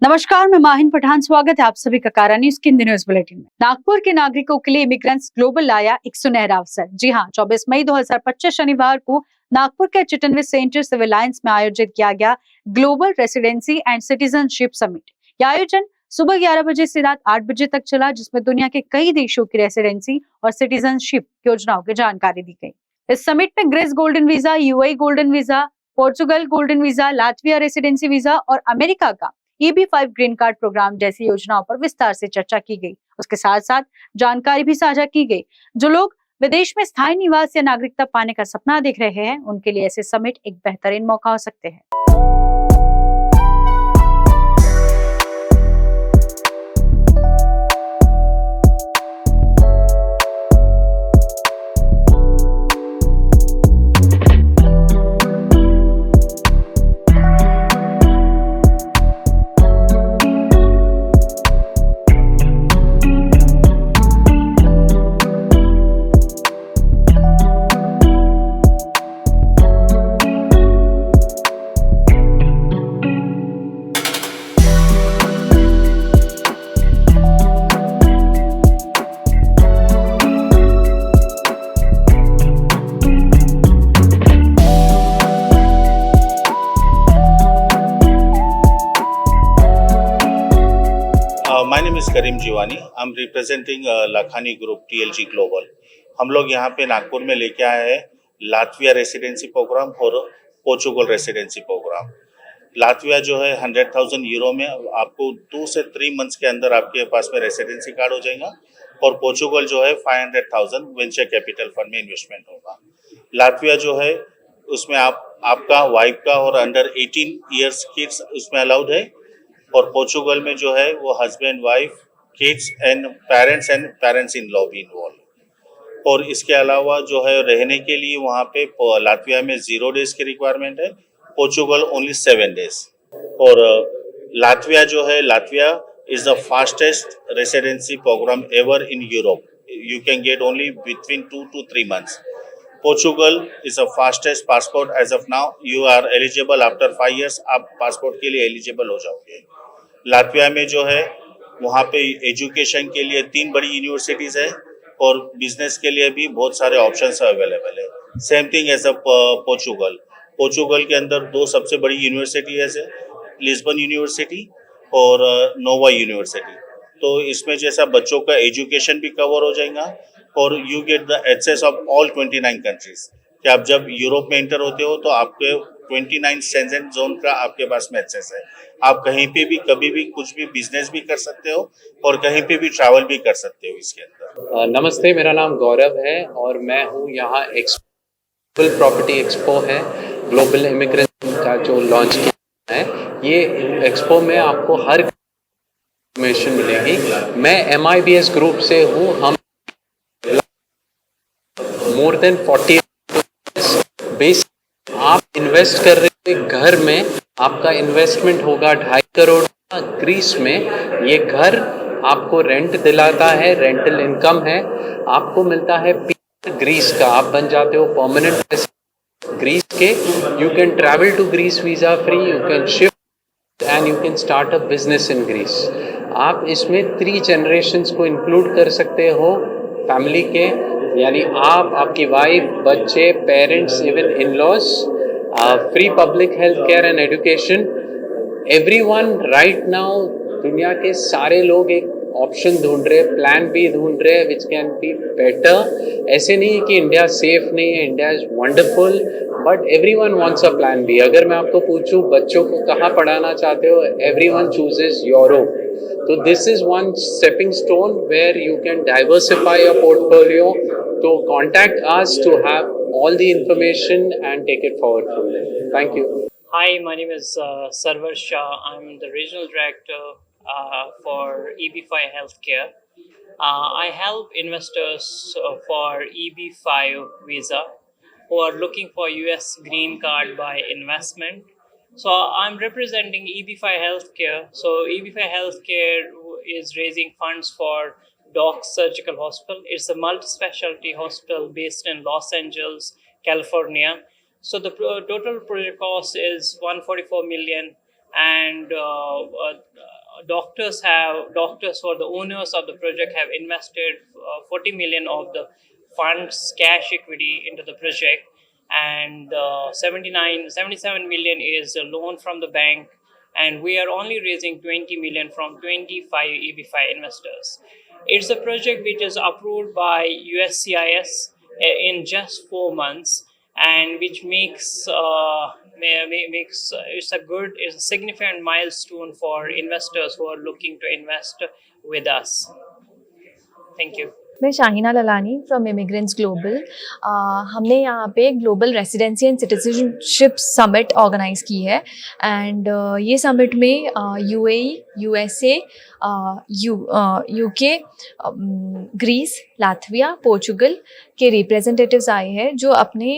नमस्कार, मैं माहिन पठान। स्वागत है आप सभी का कारा न्यूज के न्यूज बुलेटिन में। नागपुर के नागरिकों के लिए इमिग्रेंट्स ग्लोबल लाया एक सुनहरा अवसर। जी हां, 24 मई 2025 शनिवार को नागपुर के चिटनवे सेंटर सिविल लाइंस में आयोजित किया गया global residency and citizenship summit. यह आयोजन सुबह 11 बजे से रात 8 बजे तक चला, जिसमें दुनिया के कई देशों की रेसिडेंसी और सिटीजनशिप योजनाओं की जानकारी दी गई। इस समिट में Greece golden visa, UAE golden visa, Portugal golden visa, Latvia residency visa और अमेरिका का EB-5 ग्रीन कार्ड प्रोग्राम जैसी योजनाओं पर विस्तार से चर्चा की गई। उसके साथ साथ जानकारी भी साझा की गई। जो लोग विदेश में स्थायी निवास या नागरिकता पाने का सपना देख रहे हैं, उनके लिए ऐसे समिट एक बेहतरीन मौका हो सकते हैं। My name is Karim Jiwani. I'm representing Lakhani group TLG global. हम लोग यहाँ पे नागपुर में लेके आए हैं लातविया रेसिडेंसी प्रोग्राम और पोर्चुगल रेसिडेंसी प्रोग्राम। लातविया जो है 100,000 यूरो में आपको 2 से 3 मंथ्स के अंदर आपके पास में रेसिडेंसी कार्ड हो जाएगा, और पोर्चुगल जो है 500,000 वेंचर कैपिटल फंड में इन्वेस्टमेंट होगा। लातविया जो है उसमें आपका वाइफ का और अंडर 18 ईयर्स किड्स उसमें अलाउड है, और पोर्चुगल में जो है वो husband, wife, kids and parents in law भी इन्वॉल्व। और इसके अलावा जो है रहने के लिए वहाँ पे लातविया में 0 डेज की रिक्वायरमेंट है, पोर्चुगल ओनली 7 डेज। और Latvia is the fastest residency program ever in Europe. You can get only between 2 to 3 months. Portugal is the fastest passport as of now. You are eligible after 5 years, आप passport के लिए eligible हो जाओगे। Latvia में जो है वहाँ पे एजुकेशन के लिए 3 बड़ी यूनिवर्सिटीज है, और बिजनेस के लिए भी बहुत सारे ऑप्शंस अवेलेबल है। Same thing as a Portugal के अंदर 2 सबसे बड़ी यूनिवर्सिटी है, लिस्बन यूनिवर्सिटी और नोवा यूनिवर्सिटी। तो इसमें जैसा बच्चों का एजुकेशन भी कवर हो जाएगा, और you get the access of all 29 countries. कि आप जब यूरोप में एंटर होते हो तो आपके 29 सेंजन जोन का आपके पास में एक्सेस है। आप कहीं पे भी कभी भी कुछ भी बिजनेस भी कर सकते हो, और कहीं पे भी ट्रैवल भी कर सकते हो इसके अंदर। नमस्ते, मेरा नाम गौरव है और मैं हूँ यहाँ ग्लोबल प्रॉपर्टी एक्सपो है, ग्लोबल इमिग्रेंट का जो लॉन्च किया है। ये एक्सपो में आपको हर इन्फॉर्मेशन मिलेगी। मैं MIBS ग्रुप से हूँ। हम मोर देन 40 बेस आप इन्वेस्ट कर रहे हो घर में, आपका इन्वेस्टमेंट होगा 2.5 करोड़ का। ग्रीस में ये घर आपको रेंट दिलाता है, रेंटल इनकम है, आपको मिलता है ग्रीस का। आप बन जाते हो परमानेंट ग्रीस के। You can travel to Greece visa free, you can shift and you can start a business in Greece. आप इसमें 3 जनरेशन्स को इंक्लूड कर सकते हो फैमिली के, यानी आप, आपकी वाइफ, बच्चे, parents, even in-laws. Free public health care and education. Everyone right now, दुनिया के सारे लोग एक ऑप्शन ढूंढ रहे, प्लान बी ढूंढ रहे विच कैन बी बेटर। ऐसे नहीं कि इंडिया सेफ नहीं है, India is wonderful, but everyone wants a plan B. अगर मैं आपको पूछूं बच्चों को कहाँ पढ़ाना चाहते हो, everyone chooses Europe. So this is one stepping stone where you can diversify your portfolio. So contact us to have all the information and take it forward from there. Thank you. Hi, my name is Sarvar Shah. I'm the regional director for EB-5 Healthcare. I help investors for EB-5 visa who are looking for US green card by investment. So I'm representing EB-5 Healthcare. So EB-5 Healthcare is raising funds for Doc Surgical Hospital. It's a multi-specialty hospital based in Los Angeles, California. So the total project cost is 144 million, and doctors for the owners of the project have invested 40 million of the funds cash equity into the project, and 77 million is a loan from the bank, and we are only raising 20 million from 25 EB5 investors. It's a project which is approved by USCIS in just 4 months, and which makes it's a significant milestone for investors who are looking to invest with us. Thank you. मैं Shahina Lalani from immigrants global. हमने यहाँ पे global residency and citizenship summit organise की है, and ये समिट में UAE, USA, UK, Greece, Latvia, Portugal के रिप्रेजेंटेटिव्स आए हैं, जो अपने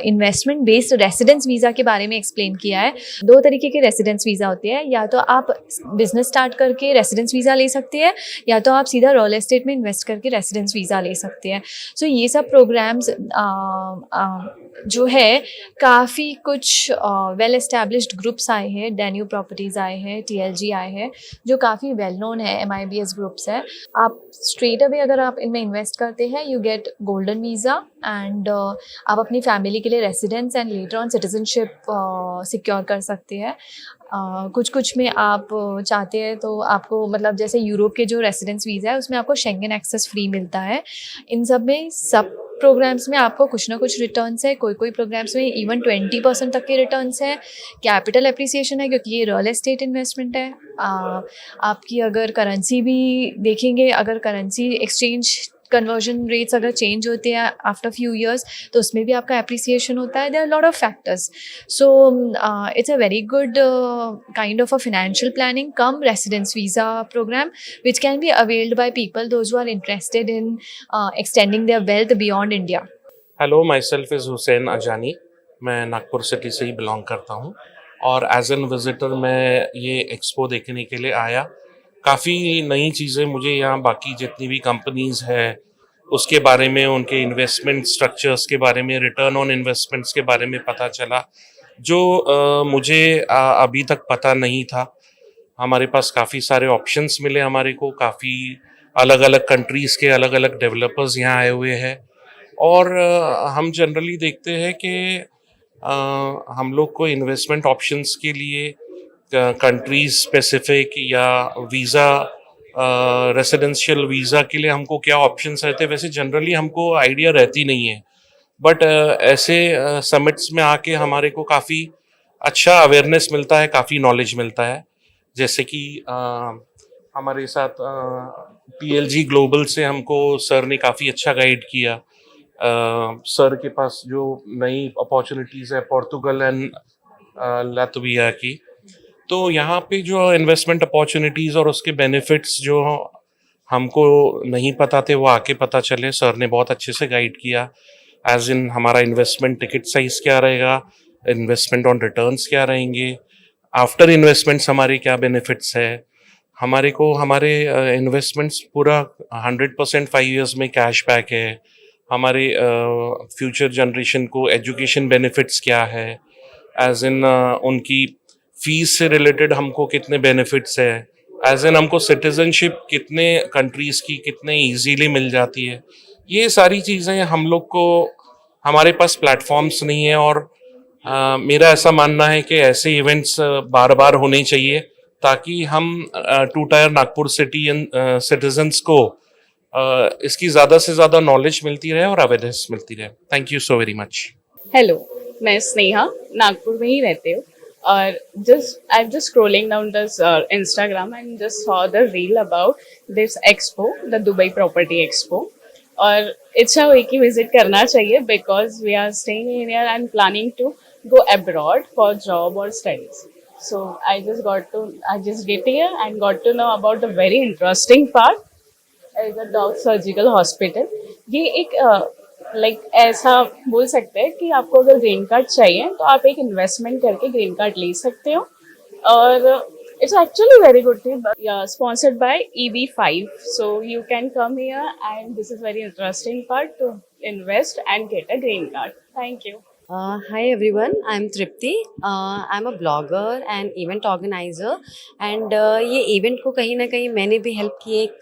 इन्वेस्टमेंट बेस्ड रेसिडेंस वीज़ा के बारे में एक्सप्लेन किया है। 2 तरीके के रेसिडेंस वीज़ा होते हैं, या तो आप बिजनेस स्टार्ट करके रेसिडेंस वीज़ा ले सकते हैं, या तो आप सीधा रियल एस्टेट में इन्वेस्ट करके रेसिडेंस वीज़ा ले सकते हैं। सो ये सब प्रोग्राम्स जो है काफ़ी कुछ वेल एस्टैब्लिश्ड ग्रुप्स आए हैं, डेन्यू प्रॉपर्टीज़ आए हैं, TLG आए हैं, जो काफ़ी वेल नोन है, MIBS ग्रुप्स है। आप स्ट्रेट अवे अगर आप इनमें इन्वेस्ट करते हैं, you get golden visa, and आप अपनी फैमिली के लिए residence and later on citizenship secure कर सकते हैं। कुछ में आप चाहते हैं तो आपको, मतलब जैसे यूरोप के जो रेसिडेंस वीज़ा है उसमें आपको शेंगन एक्सेस फ्री मिलता है। इन सब में सब प्रोग्राम्स में आपको कुछ ना कुछ रिटर्न्स है, कोई प्रोग्राम्स में इवन 20% तक के रिटर्न्स है। कैपिटल एप्रिसिएशन है, क्योंकि ये रियल एस्टेट इन्वेस्टमेंट है। आपकी अगर करेंसी भी देखेंगे, अगर करेंसी एक्सचेंज कन्वर्जन रेट्स अगर चेंज होते हैं आफ्टर फ्यू ईयर्स, तो उसमें भी आपका एप्रिसिएशन होता है। There are lot of factors, so it's a very good kind of a financial planning cum residence visa program, which can be availed by people those who are interested in extending their wealth beyond India. Hello, myself is Hussain Ajani. मैं Nagpur city से ही belong करता हूँ, और as an visitor मैं ये expo देखने के लिए आया। काफ़ी नई चीज़ें मुझे यहाँ बाकी जितनी भी कंपनीज़ है उसके बारे में, उनके इन्वेस्टमेंट स्ट्रक्चर्स के बारे में, रिटर्न ऑन इन्वेस्टमेंट्स के बारे में पता चला, जो मुझे अभी तक पता नहीं था। हमारे पास काफ़ी सारे ऑप्शंस मिले हमारे को, काफ़ी अलग अलग कंट्रीज़ के अलग अलग डेवलपर्स यहाँ आए हुए हैं, और हम जनरली देखते हैं कि हम लोग को इन्वेस्टमेंट ऑप्शंस के लिए कंट्रीज स्पेसिफिक या वीज़ा, रेसिडेंशियल वीज़ा के लिए हमको क्या ऑप्शंस रहते हैं, वैसे जनरली हमको आइडिया रहती नहीं है। बट ऐसे समिट्स में आके हमारे को काफ़ी अच्छा अवेयरनेस मिलता है, काफ़ी नॉलेज मिलता है। जैसे कि हमारे साथ TLG ग्लोबल से हमको सर ने काफ़ी अच्छा गाइड किया। सर के पास जो नई अपॉर्चुनिटीज़ है पोर्तुगल एंड लातविया की, तो यहाँ पे जो इन्वेस्टमेंट अपॉर्चुनिटीज़ और उसके बेनिफिट्स जो हमको नहीं पता थे वो आके पता चले। सर ने बहुत अच्छे से गाइड किया, एज इन हमारा इन्वेस्टमेंट टिकट साइज़ क्या रहेगा, इन्वेस्टमेंट ऑन रिटर्न्स क्या रहेंगे, आफ्टर इन्वेस्टमेंट्स हमारे क्या बेनिफिट्स है, हमारे को हमारे इन्वेस्टमेंट्स पूरा 100% 5 ईयर्स में कैश बैक है, हमारे फ्यूचर जनरेशन को एजुकेशन बेनिफिट्स क्या है, एज इन उनकी फीस से रिलेटेड हमको कितने बेनिफिट्स है, एज इन हमको सिटीजनशिप कितने कंट्रीज़ की कितने इजीली मिल जाती है। ये सारी चीज़ें हम लोग को, हमारे पास प्लेटफॉर्म्स नहीं है, और मेरा ऐसा मानना है कि ऐसे इवेंट्स बार बार होने चाहिए, ताकि हम 2 टायर नागपुर सिटी सिटीजन्स को इसकी ज़्यादा से ज़्यादा नॉलेज मिलती रहे और अवेयरनेस मिलती रहे। Thank you so very much. Hello, मैं स्नेहा, नागपुर में ही रहते हो, और I'm just scrolling down this Instagram and just saw the reel about this expo, the Dubai Property Expo, और इच्छा हुई कि विजिट करना चाहिए because we are staying in India and planning to go abroad for job or studies. So I just get here and got to know about the very interesting part as a dog surgical hospital. ये एक ऐसा बोल सकते हैं कि आपको अगर green card चाहिए तो आप एक इन्वेस्टमेंट करके ग्रीन कार्ड ले सकते हो, और it's actually very good thing, sponsored by EB5, so you can come here and this is very interesting part two invest and get a green card. Thank you. Hi everyone, I'm Tripti. I'm a blogger and event organizer and ये event को कहीं ना कहीं मैंने भी help की एक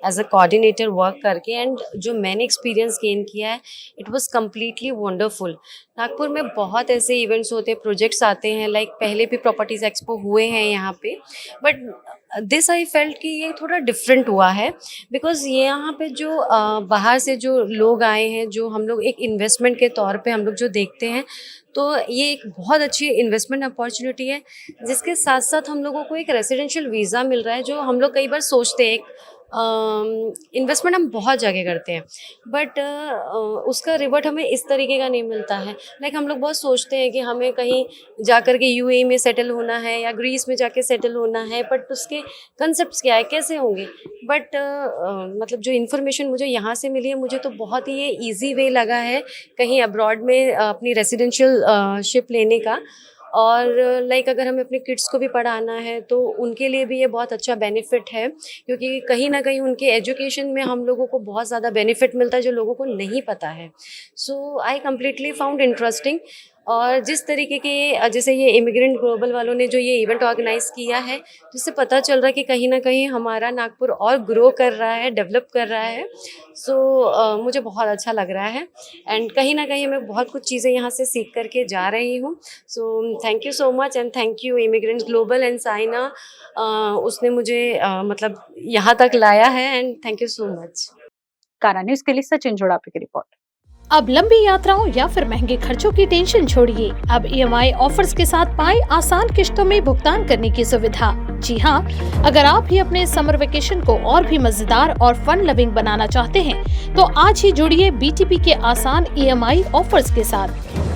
as a coordinator work करके and जो मैंने experience gain किया है it was completely wonderful. Nagpur में बहुत ऐसे events होते हैं, projects आते हैं, like पहले भी properties expo हुए हैं यहाँ पे, but दिस आई फेल्ट कि ये थोड़ा डिफरेंट हुआ है बिकॉज ये यहाँ पे जो बाहर से जो लोग आए हैं, जो हम लोग एक इन्वेस्टमेंट के तौर पे हम लोग जो देखते हैं, तो ये एक बहुत अच्छी इन्वेस्टमेंट अपॉर्चुनिटी है जिसके साथ साथ हम लोगों को एक रेसिडेंशियल वीज़ा मिल रहा है जो हम लोग कई बार सोचते हैं इन्वेस्टमेंट हम बहुत जगह करते हैं बट उसका रिवर्ट हमें इस तरीके का नहीं मिलता है। लाइक हम लोग बहुत सोचते हैं कि हमें कहीं जाकर के यूएई में सेटल होना है या ग्रीस में जाके सेटल होना है, बट उसके कंसेप्ट्स क्या है, कैसे होंगे, बट मतलब जो इन्फॉर्मेशन मुझे यहाँ से मिली है मुझे तो बहुत ही ये ईजी वे लगा है कहीं अब्रॉड में अपनी रेसिडेंशियल शिप लेने का। और लाइक अगर हमें अपने किड्स को भी पढ़ाना है तो उनके लिए भी ये बहुत अच्छा बेनिफिट है क्योंकि कहीं ना कहीं उनके एजुकेशन में हम लोगों को बहुत ज़्यादा बेनिफिट मिलता है जो लोगों को नहीं पता है। सो आई कम्प्लीटली फाउंड इंटरेस्टिंग। और जिस तरीके के जैसे ये इमिग्रेंट ग्लोबल वालों ने जो ये इवेंट ऑर्गेनाइज़ किया है जिससे पता चल रहा है कि कहीं ना कहीं हमारा नागपुर और ग्रो कर रहा है, डेवलप कर रहा है। सो मुझे बहुत अच्छा लग रहा है एंड कहीं ना कहीं मैं बहुत कुछ चीज़ें यहाँ से सीख करके जा रही हूँ। So thank you so much and thank you immigrants global and Saina, उसने मुझे मतलब यहाँ तक लाया है and thank you so much. कारा न्यूज के लिए सचिन जोड़ापे की रिपोर्ट। अब लंबी यात्राओं या फिर महंगे खर्चों की टेंशन छोड़िए। अब EMI ऑफर्स के साथ पाएं आसान किश्तों में भुगतान करने की सुविधा। जी हाँ, अगर आप भी अपने समर वेकेशन को और भी मजेदार और फन लविंग बनाना चाहते हैं तो आज ही जुड़िए BTP के आसान EMI ऑफर्स के साथ।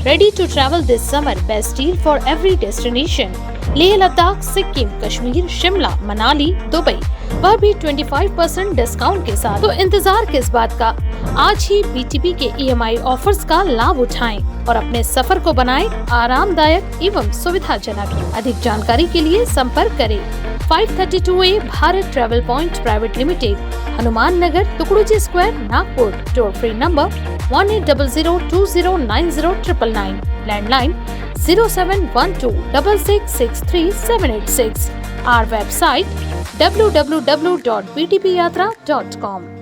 Ready to travel this summer, best deal for every destination. Leh Ladakh, Sikkim, Kashmir, Shimla, Manali, Dubai, वह भी 25% डिस्काउंट के साथ। तो इंतजार किस बात का, आज ही BTP के EMI ऑफर्स का लाभ उठाएं और अपने सफर को बनाएं आरामदायक एवं सुविधाजनक। अधिक जानकारी के लिए संपर्क करें 532A Bharat travel point private limited, Hanuman Nagar, Tukdoji square, Nagpur. Toll free number 1800209099, landline 0712666786। Our website www.btpyatra.com।